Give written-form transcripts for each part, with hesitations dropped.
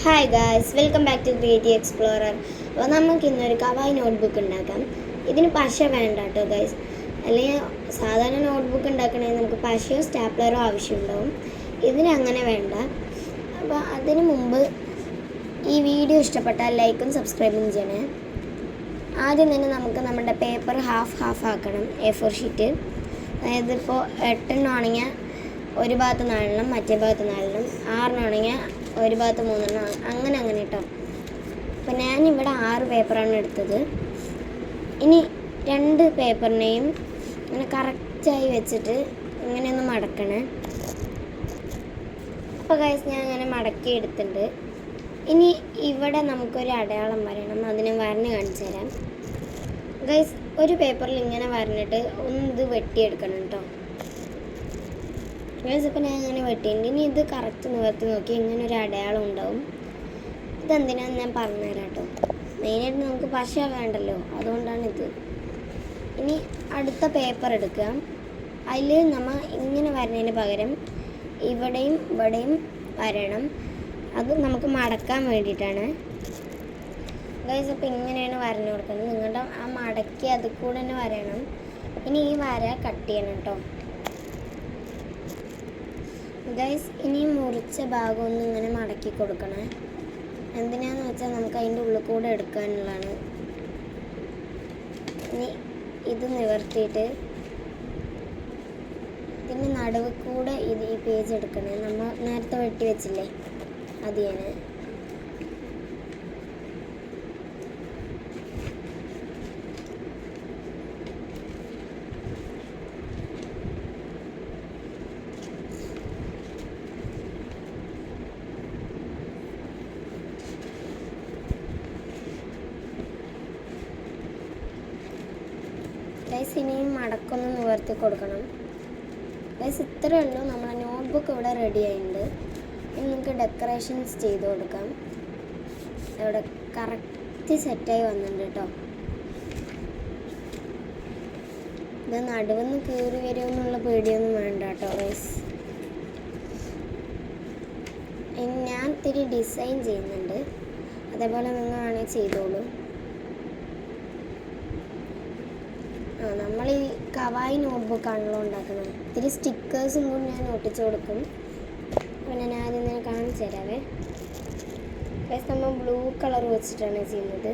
Hi guys, welcome back to creative explorer. അപ്പോൾ നമുക്ക് ഇന്നൊരു കവായി നോട്ട്ബുക്ക് ഉണ്ടാക്കാം. ഇതിന് പശ വേണ്ട കേട്ടോ ഗായ്സ്. അല്ലെങ്കിൽ സാധാരണ നോട്ട്ബുക്ക് ഉണ്ടാക്കണമെങ്കിൽ നമുക്ക് പശയോ സ്റ്റാപ്ലറോ ആവശ്യമുണ്ടാവും. ഇതിന് അങ്ങനെ വേണ്ട. അപ്പോൾ അതിന് മുമ്പ് ഈ വീഡിയോ ഇഷ്ടപ്പെട്ടാൽ ലൈക്കും സബ്സ്ക്രൈബും ചെയ്യണേ. ആദ്യം തന്നെ നമുക്ക് നമ്മുടെ പേപ്പർ ഹാഫ് ആക്കണം. A4 ഷീറ്റ്, അതായത് ഇപ്പോൾ 8 ആണെങ്കിൽ ഒരു ഭാഗത്ത് 4 മറ്റേ ഭാഗത്ത് 4 6 ആണെങ്കിൽ ഒരു ഭാഗത്ത് 3 അങ്ങനെ കേട്ടോ. അപ്പോൾ ഞാനിവിടെ 6 പേപ്പറാണ് എടുത്തത്. ഇനി 2 പേപ്പറിനെയും ഇങ്ങനെ കറക്റ്റായി വെച്ചിട്ട് ഇങ്ങനെയൊന്ന് മടക്കണേ. അപ്പോൾ ഗൈസ് ഞാൻ അങ്ങനെ മടക്കി എടുത്തിട്ടുണ്ട്. ഇനി ഇവിടെ നമുക്കൊരു അടയാളം വരണം. അതിനെ വരഞ്ഞ് കാണിച്ചു തരാം ഗൈസ്. ഒരു പേപ്പറിൽ ഇങ്ങനെ വരഞ്ഞിട്ട് ഒന്ന് ഇത് വെട്ടിയെടുക്കണം കേട്ടോ ഗൈസ്. ഇപ്പോൾ ഞാൻ അങ്ങനെ വെട്ടിയിട്ടുണ്ട്. ഇനി ഇത് കറക്റ്റ് നിവർത്തി നോക്കി ഇങ്ങനെ ഒരു അടയാളം ഉണ്ടാവും. ഇതെന്തിനാന്ന് ഞാൻ പറഞ്ഞുതരാം കേട്ടോ. മെയിനായിട്ട് നമുക്ക് പശ വേണ്ടല്ലോ, അതുകൊണ്ടാണ് ഇത്. ഇനി അടുത്ത പേപ്പർ എടുക്കുക. അതിൽ നമ്മൾ ഇങ്ങനെ വരണതിന് പകരം ഇവിടെയും ഇവിടെയും വരണം. അത് നമുക്ക് മടക്കാൻ വേണ്ടിയിട്ടാണ് ഗൈസ്. അപ്പോൾ ഇങ്ങനെയാണ് വരഞ്ഞു കൊടുക്കുന്നത്. നിങ്ങളുടെ ആ മടക്കി അത് കൂടെ തന്നെ വരണം. ഇനി ഈ വര കട്ട് ചെയ്യണം കേട്ടോ ഗൈസ്. ഇനി മുറിച്ച ഭാഗം ഒന്ന് ഇങ്ങനെ മടക്കി കൊടുക്കണേ. എന്തിനാന്ന് വെച്ചാൽ നമുക്ക് അതിൻ്റെ ഉള്ളിൽ കൂടെ എടുക്കാനുള്ളതാണ്. ഇനി ഇത് നിവർത്തിയിട്ട് ഇതിൻ്റെ നടുവ് കൂടെ ഈ പേജ് എടുക്കണേ. നമ്മൾ നേരത്തെ വെട്ടി വെച്ചില്ലേ, അത് ഞാൻ ഗൈസ്. ഇനിയും മടക്കൊന്ന് നിവർത്തി കൊടുക്കണം ഗൈസ്. ഇത്രയേ ഉള്ളൂ. നമ്മളെ നോട്ട്ബുക്ക് ഇവിടെ റെഡി ആയിട്ടുണ്ട്. ഇനി നമുക്ക് ഡെക്കറേഷൻസ് ചെയ്ത് കൊടുക്കാം. ഇവിടെ കറക്റ്റ് സെറ്റായി വന്നിട്ടുണ്ട് കേട്ടോ. ഇത് നടുവെന്ന് കീറി വരുമെന്നുള്ള പേടിയൊന്നും വേണ്ട കേട്ടോ ഗൈസ്. ഇനി ഞാൻ ഇത്തിരി ഡിസൈൻ ചെയ്യുന്നുണ്ട്, അതേപോലെ നിങ്ങൾ വേണമെങ്കിൽ ചെയ്തോളൂ. നമ്മൾ ഈ കവായി നോട്ട്ബുക്കാണല്ലോ ഉണ്ടാക്കുന്നത്. ഇത്തിരി സ്റ്റിക്കേഴ്സും കൂടി ഞാൻ ഒട്ടിച്ചു കൊടുക്കും. പിന്നെ ഞാൻ അതിനെ കാണിച്ചു തരാവേ. പ്ലസ് നമ്മൾ ബ്ലൂ കളർ വെച്ചിട്ടാണ് ചെയ്യുന്നത്.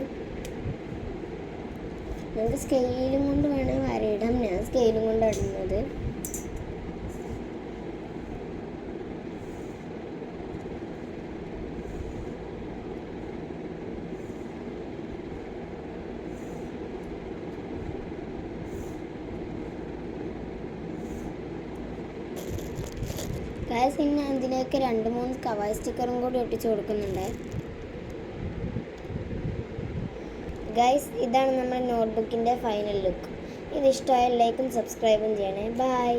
നമുക്ക് സ്കെയിലും കൊണ്ട് വേണമെങ്കിൽ വരയിടാം. ഞാൻ സ്കെയിലും കൊണ്ടാണ് ഇടുന്നത്. ഗൈസ്, ഇനി അതിലേക്ക് 2-3 കവായി സ്റ്റിക്കറും കൂടി ഒട്ടിച്ച് കൊടുക്കുന്നുണ്ട് ഗൈസ്. ഇതാണ് നമ്മുടെ നോട്ട്ബുക്കിൻ്റെ ഫൈനൽ ലുക്ക്. ഇത് ഇഷ്ടമായ ലൈക്കും സബ്സ്ക്രൈബും ചെയ്യണേ. ബൈ.